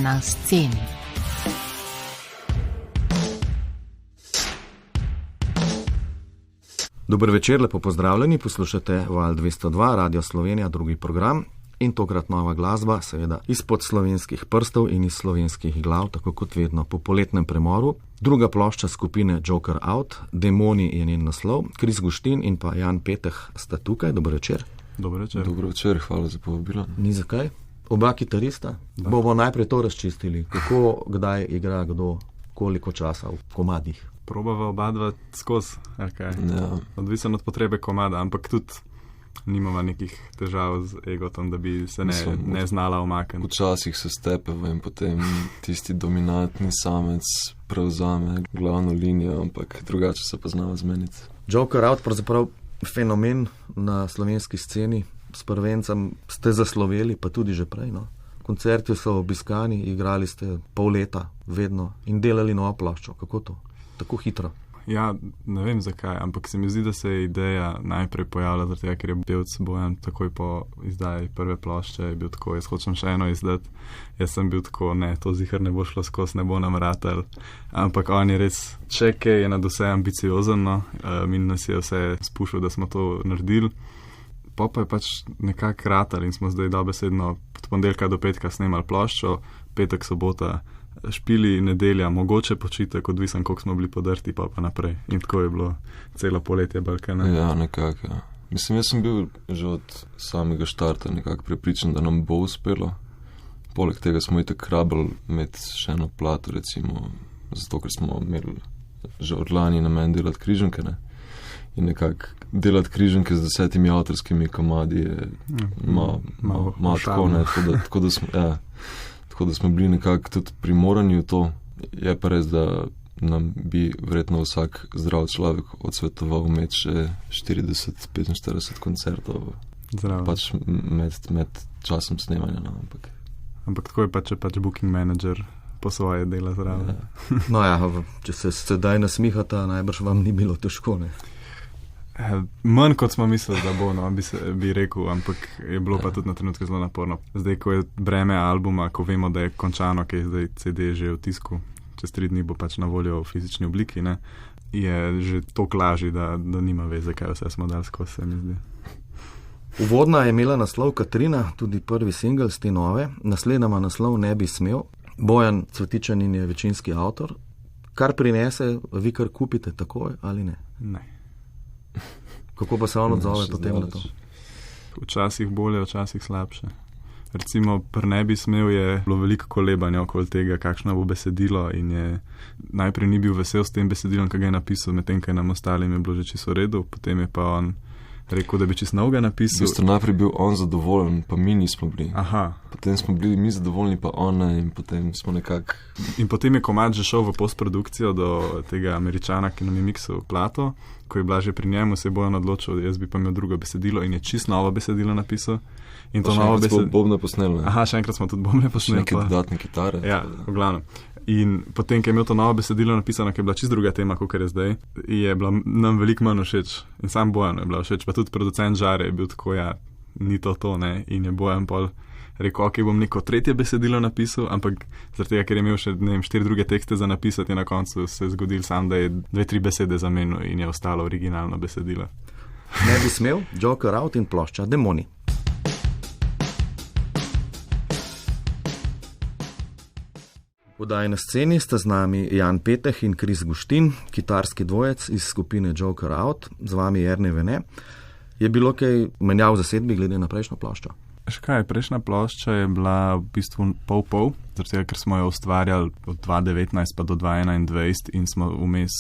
na sceni. Dober večer, lepo pozdravljeni, poslušate Val 202, Radio Slovenija, drugi program in tokrat nova glasba, seveda izpod slovenskih prstov in iz slovenskih glav, tako kot vedno po poletnem premoru. Druga plošča skupine Joker Out, Demoni je njen naslov, Kris Guštin in pa Jan Peteh sta tukaj, dober večer. Dober večer. Dober večer, hvala za povabilo. Ni zakaj. Oba kitarista. Bomo najprej to razčistili, kako, kdaj igra kdo, koliko časa v komadih. Probava oba dva skozi, okay. Ja. Odvisen od potrebe komada, ampak tudi nimamo nekih težav z egotom, da bi se ne znala omakniti. Včasih se stepeva in potem tisti dominantni samec prevzame glavno linijo, ampak drugače se pa znava zmeniti. Joker Out, pravzaprav fenomen na slovenski sceni, s prvencem ste zasloveli, pa tudi že prej, no. Koncerti so obiskani, igrali ste pol leta, vedno, in delali novo ploščo. Kako to? Tako hitro. Ja, ne vem zakaj, ampak se mi zdi, da se je ideja najprej pojavila, zaradi tega, ker je pevc Bojan takoj po izdaji prve plošče je bil tako, jaz hočem še eno izdati, jaz sem bil tako, ne, to zihar ne bo šlo skozi, ne bo nam ratal, ampak on je res, čeke je nad vse ambiciozen, no, in nas je vse spušil, da smo to naredili, pa je pač nekako ratal in smo zdaj dobesedno od ponedeljka do petka snemali ploščo, petek, sobota, špili, nedelja, mogoče počitek, odvisen, koliko smo bili podrti, pa naprej. In tako je bilo celo poletje Balkana. Ja, nekako, ja. Mislim, jaz sem bil že od samega štarta nekako prepričan, da nam bo uspelo. Poleg tega smo itak rabili imeti še eno plato, recimo, zato, ker smo imeli že od lani namen delati križanke, ne. In nekako delati križanke z 10 avtorskimi komadi je malo tako, ne, tako da smo, ja. Tako da smo bili nekako tudi primorani v to. Je pa res, da nam bi verjetno vsak zdrav človek odsvetoval imeti še 40-45 koncertov. Zdravo. Pač med časom snemanja. No, ampak tako je pa, če pač booking manager po svoje dela zraven. Ja. No ja, če se sedaj nasmihata, najbrž vam ni bilo težko, ne? Manj kot smo mislili, da bo, no, bi rekel, ampak je bilo pa tudi na trenutke zelo naporno. Zdaj, ko je breme albuma, ko vemo, da je končano, ki je zdaj CD že v tisku, čez 3 dni bo pač na voljo v fizični obliki, ne, je že toliko lažje, da nima veze, kaj vse smo dali skozi, se mi zdi. Uvodna je imela naslov Katrina, tudi prvi singl z te nove, naslednja ima naslov Ne bi smel. Bojan Cvetičanin je večinski avtor. Kar prinese, vi kar kupite takoj ali ne? Ne. Kako pa se on odzove potem na to? Včasih bolje, včasih slabše. Recimo, Ne bi smel je bilo veliko kolebanja okoli tega, kakšno bo besedilo in je najprej ni bil vesel s tem besedilom, ki ga je napisal, medtem, kaj nam ostalim je bilo že čisto v redu, potem je pa on rekel, da bi čisto novega napisal. V bistvu najprej bil on zadovoljen, pa mi nismo bili. Aha. Potem smo bili mi zadovoljni, pa on ne, in potem smo nekako... In potem je komad že šel v postprodukcijo do tega Američana, ki nam je miksal plato, ko je bila že pri njemu, se je Bojan odločil, jaz bi pa imel drugo besedilo in je čisto novo besedilo napisal. In to novo besedilo... Še enkrat smo bobne posneli. Aha, še enkrat smo tudi bobne posneli. Še neke dodatne kitare. Ja, v glavnem. In potem, ko je imel to novo besedilo napisano, ki je bila čisto druga tema, kot je zdaj, je bila nam veliko manj všeč. In sam Bojan je bila všeč, pa tudi producent Žare je bil tako, ja, ni to, ne. In je Bojan pol rekel, ok, bom neko tretje besedilo napisal, ampak zaradi tega, ker je imel še, ne vem, 4 druge tekste za napisati, je na koncu se zgodil sam, da je 2-3 besede zamenil in je ostalo originalno besedilo. Ne bi smel, Joker Out in plošča Demoni. V oddaji Na sceni sta z nami Jan Peteh in Kris Guštin, kitarski dvojec iz skupine Joker Out, z vami Jernej Vene. Je bilo kaj menjav v zasedbi glede na prejšnjo ploščo? Škaj, prejšnja plošča je bila v bistvu pol, zaradi tega, ker smo jo ustvarjali od 2019 pa do 2021 in smo vmes,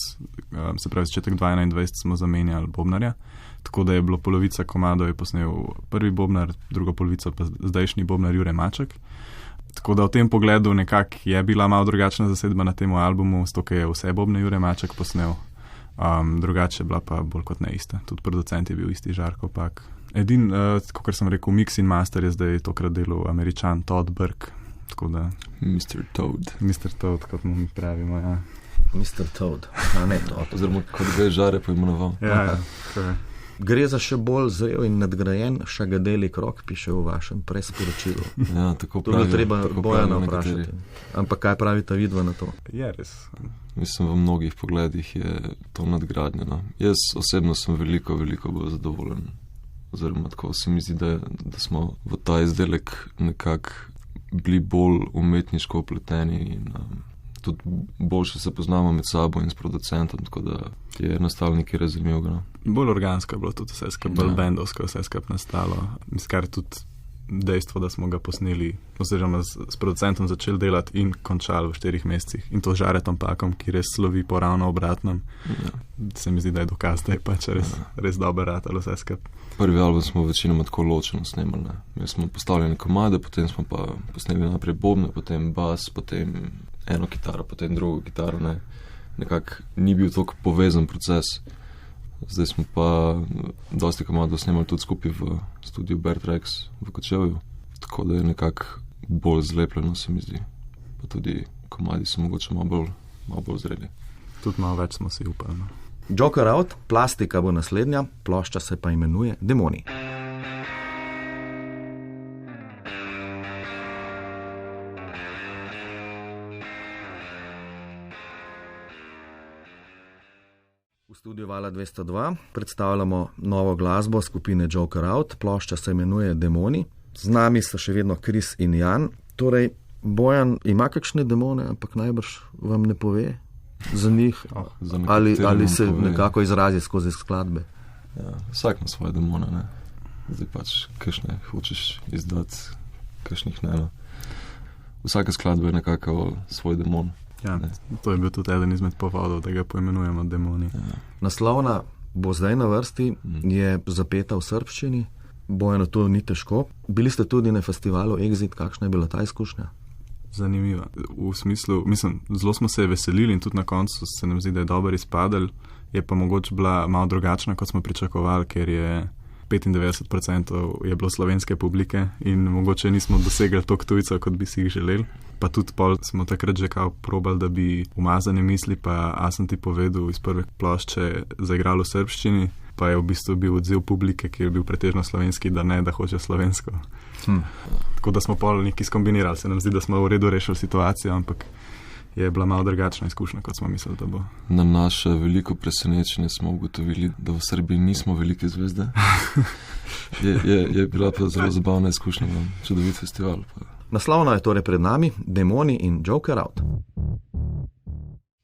se pravi začetek 2021 smo zamenjali bobnarja, tako da je bilo polovica komadov je posnel prvi bobnar, drugo polovico pa zdajšnji bobnar Jure Maček. Tako da v tem pogledu nekako je bila malo drugačna zasedba na tem albumu, zato ker je vse bobne Jure Maček posnel. Drugače je bila pa bolj kot ne ista. Tudi producent je bil isti, Žarko Pak. Kot sem rekel, mix in master je zdaj tokrat delal Američan Todd Burke. Tako da... Mr. Toad. Mr. Toad, kot mu mi pravimo, ja. Mr. Toad, a ne Toad. Oziroma, kot ga je Žare poimenoval. Ja, Gre za še bolj zrel in nadgrajen šagadelik rok, piše v vašem presporočilu. Ja, tako To bi treba tako Bojana pravijo vprašati. nekateri. Ampak kaj pravita vidva na to? Je res. Mislim, v mnogih pogledih je to nadgradnjeno. Jaz osebno sem veliko bolj zadovoljen. Oziroma, tako se mi zdi, da smo v ta izdelek nekako bili bolj umetniško upleteni in tudi boljše se poznamo med sabo in s producentom, tako da je nastalo nekaj razumljivega. No. Bolj organsko je bilo tudi vse skupaj, bolj bendovsko vse skupaj nastalo. Mislim, kar tudi dejstvo, da smo ga posneli, oziroma s producentom začeli delati in končali v 4 mesecih. In to z Žaretom Pakom, ki res slovi po ravno obratnem. Ja. Se mi zdi, da je dokaz, da je pač res dobro ratalo vse skupaj. Prvi album smo večinoma tako ločeno snemali. Ne. Mi smo postavljali komade, potem smo pa posneli naprej bobne, potem bas, potem eno kitaro, potem drugo kitaro. Ne. Nekako ni bil tako povezan proces. Zdaj smo pa dosti komadov snemali tudi skupaj v studiu Bear Tracks v Kočevju, tako da je nekako bolj zlepljeno, se mi zdi. Pa tudi komadi so mogoče malo bolj zreli. Tudi malo več smo si upali. No. Joker Out, plastika bo naslednja, plošča se pa imenuje Demoni. V studiu Vala 202 predstavljamo novo glasbo skupine Joker Out, plošča se imenuje Demoni. Z nami so še vedno Kris in Jan. Torej, Bojan ima kakšne demone, ampak najbrž vam ne pove za njih, ali se nekako izrazi skozi skladbe. Ja, vsak ima svoje demone, ne. Zdaj pač, kakšne hočeš izdati, kakšnih ne. No. Vsaka skladba je nekako svoj demon. Ja, to je bil tudi eden izmed povodov, da ga poimenujemo Demoni. Ja. Naslovna bo zdaj na vrsti, je zapeta v srbščini. Bojano, to ni težko. Bili ste tudi na festivalu Exit, kakšna je bila ta izkušnja? Zanimiva. V smislu, mislim, zelo smo se veselili in tudi na koncu se nam zdi, da je dobro izpadel. Je pa mogoče bila malo drugačna, kot smo pričakovali, ker je 95% je bilo slovenske publike in mogoče nismo dosegli toliko tujcev, kot bi si jih želeli. Pa tudi pol smo takrat že kao probali, da bi umazane misli, pa a sem ti povedal iz prve plošče zaigrali v srbščini, pa je v bistvu bil odziv publike, ki je bil pretežno slovenski, da ne, da hoče slovensko. Tako da smo pol nekaj skombinirali. Se nam zdi, da smo v redu rešili situacijo, ampak je bila malo drugačna izkušnja, kot smo mislili, da bo. Na naše veliko presenečenje smo ugotovili, da v Srbiji nismo velike zvezde. Je bila pa zelo zabavna izkušnja, čudovit festival. Naslovna je torej pred nami, Demoni in Joker Out.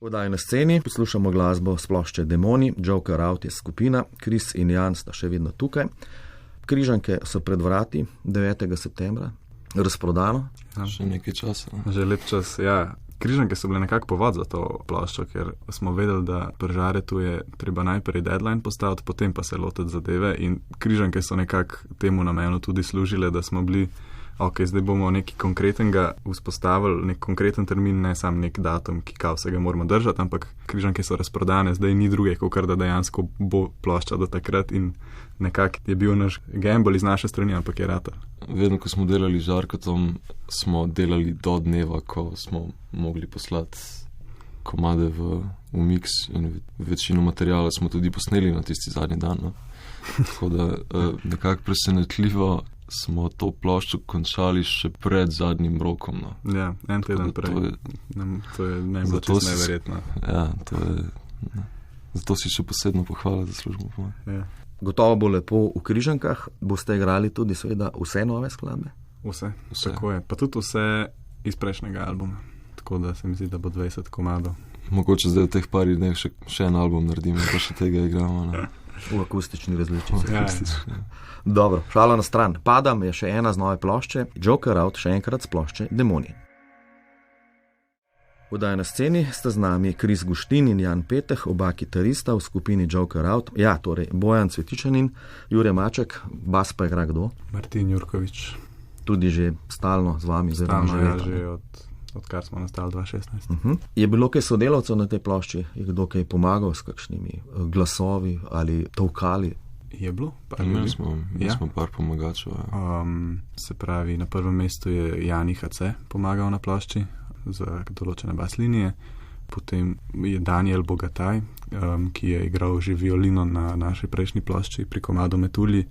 V oddaji Na sceni poslušamo glasbo s plošče Demoni, Joker Out je skupina, Kris in Jan sta še vedno tukaj. Križanke so pred vrati 9. septembra, razprodano. Ja. Še nekaj časa. Že lep čas, ja. Križanke so bile nekako povod za to ploščo, ker smo vedeli, da pri Žaretu je treba najprej deadline postaviti, potem pa se lotiti zadeve in križanke so nekako temu namenu tudi služile, da smo bili ok, zdaj bomo nekaj konkretnega vzpostavili, nek konkreten termin, ne sam nek datum, ki kao se ga moramo držati, ampak križanke so razprodane, zdaj ni druge, kot da dejansko bo plošča do takrat in nekako je bil naš gamble iz naše strani, ampak je ratal. Vedno, ko smo delali z Žarkotom, smo delali do dneva, ko smo mogli poslati komade v mix in večino materijala smo tudi posneli na tisti zadnji dan. No. Tako da nekako presenetljivo smo to ploščo končali še pred zadnjim rokom. No. Ja, en teden prej. To je najbolj neverjetno. Ja, zato si še posebno pohvala za službo. Ja. Gotovo bo lepo v Križankah, boste igrali tudi seveda vse nove skladbe? Vse, tako je. Pa tudi vse iz prejšnjega albuma. Tako da se mi zdi, da bo 20 komadov. Mogoče zdaj v teh parih dneh še en album naredimo, pa še tega igramo. Ne? V akustični različici. Ja. Dobro, šala na stran. Padam je še ena z nove plošče, Joker Out še enkrat z plošče Demoni. V oddaji Na sceni sta z nami Kris Guštin in Jan Peteh, oba kitarista v skupini Joker Out. Ja, torej Bojan Cvetičanin, Jure Maček, bas pa igra kdo? Martin Jurkovič. Tudi že stalno z vami. Stalno, ja, že odkar smo nastali 2016. Je bilo kaj sodelavcev na tej plošči? Je kdo kaj pomagal s kakšnimi glasovi ali tolkali? Je bilo. Mi smo par pomagačev. Se pravi, na prvem mestu je Jani HC pomagal na plošči za določene bas linije, potem je Daniel Bogataj, ki je igral že violino na naši prejšnji plošči pri komadu Metulji,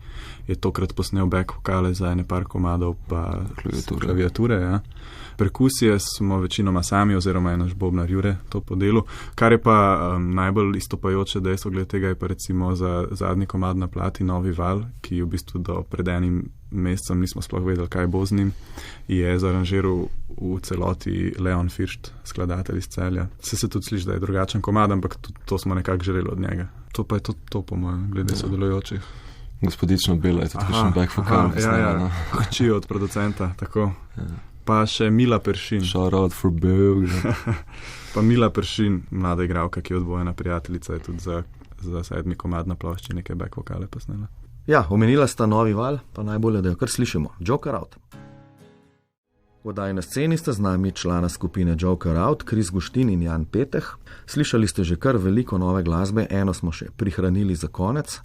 je tokrat posnel back vokale za ene par komadov pa klaviature. Ja. Perkusije smo večinoma sami oziroma je naš bobnar Jure to po delu. Kar je pa najbolj istopajoče dejstvo glede tega je pa recimo za zadnji komad na plati Novi val, ki v bistvu do pred enim mesecem nismo sploh vedeli, kaj bo z njim, je zaranžiral v celoti Leon First, skladatelj iz Celja. Se tudi sliši, da je drugačen komad, ampak tudi to smo nekako želeli od njega. To pa je to po mojem, glede sodelujočih. Gospodično Bela je tudi kakšen back vokal. Ja. Hči od producenta, tako. Ja. Pa še Mila Peršin. Shout out for Bill. Pa Mila Peršin, mlada igralka, ki je odbojena prijateljica, je tudi za 7. komad na plošči nekaj back vokale posnela. Ja, omenila sta Novi val, pa najbolje, da jo kar slišimo. Joker Out. V oddaji Na sceni sta z nami člana skupine Joker Out, Kris Guštin in Jan Peteh. Slišali ste že kar veliko nove glasbe, eno smo še prihranili za konec.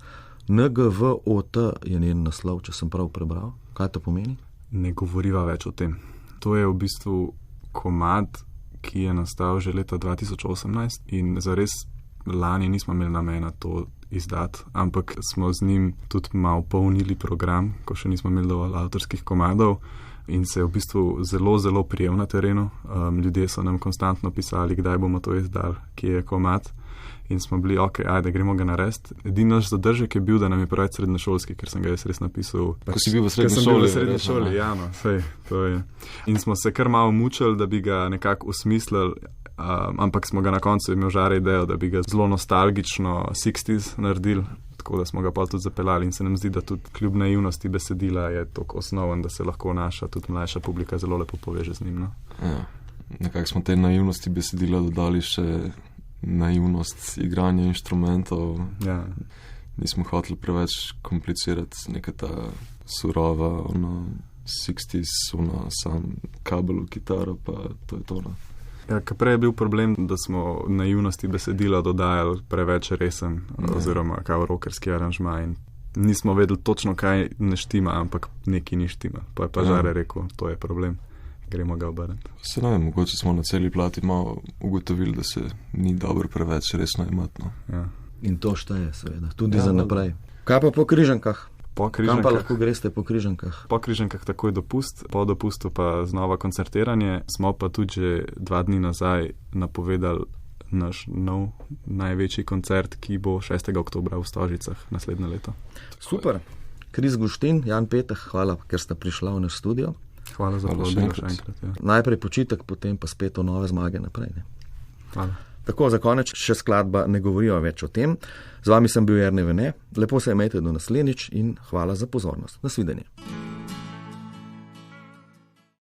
NGVOT je njen naslov, če sem prav prebral. Kaj to pomeni? Ne govoriva več o tem. To je v bistvu komad, ki je nastal že leta 2018 in zares lani nismo imeli namena to izdati, ampak smo z njim tudi malo polnili program, ko še nismo imeli dovolj avtorskih komadov in se je v bistvu zelo, zelo prijel na terenu. Ljudje so nam konstantno pisali, kdaj bomo to izdali, kje je komad. In smo bili, ok, ajde, gremo ga narediti. Edini naš zadržek je bil, da nam je preveč srednješolski, ker sem ga jaz res napisal. Ko si bil v srednji šoli, ja, no, sej, to je. In smo se kar malo mučili, da bi ga nekako usmislili, ampak smo ga na koncu imel žare idejo, da bi ga zelo nostalgično 60s naredili, tako da smo ga pa tudi zapeljali in se nam zdi, da tudi kljub naivnosti besedila je toliko osnoven, da se lahko naša, tudi mlajša publika zelo lepo poveže z njim. No? Ja, nekako smo te naivnosti besedila dodali še naivnost igranja inštrumentov. Ja. Nismo hoteli preveč komplicirati neka ta surova, 60s, sam kabel v kitaro, pa to je to. Ja, prej je bil problem, da smo naivnosti besedila dodajali preveč resen, oziroma kao rockerski aranžma in nismo vedeli točno, kaj ne štima, ampak neki ni štima. Pa je pa Žare rekel, to je problem. Gremo ga obrniti. Se ne vem, mogoče smo na celi plati malo ugotovili, da se ni dobro preveč resno imati. No. Ja. In to šteje, seveda, tudi za naprej. Kaj pa po Križankah? Kam pa lahko greste po Križankah? Po Križankah takoj dopust, po dopustu pa znova koncertiranje. Smo pa tudi že 2 dni nazaj napovedali naš nov največji koncert, ki bo 6. oktobra v Stožicah naslednje leto. Super. Kris Guštin, Jan Peteh, hvala, ker ste prišla v naš studio. Hvala za povabilo še enkrat. Ja. Najprej počitek, potem pa spet o nove zmage naprej. Ne? Hvala. Tako, za konec še skladba Ne govorijo več o tem. Z vami sem bil Jernej Vene. Lepo se imejte do naslednjič in hvala za pozornost. Nasvidenje.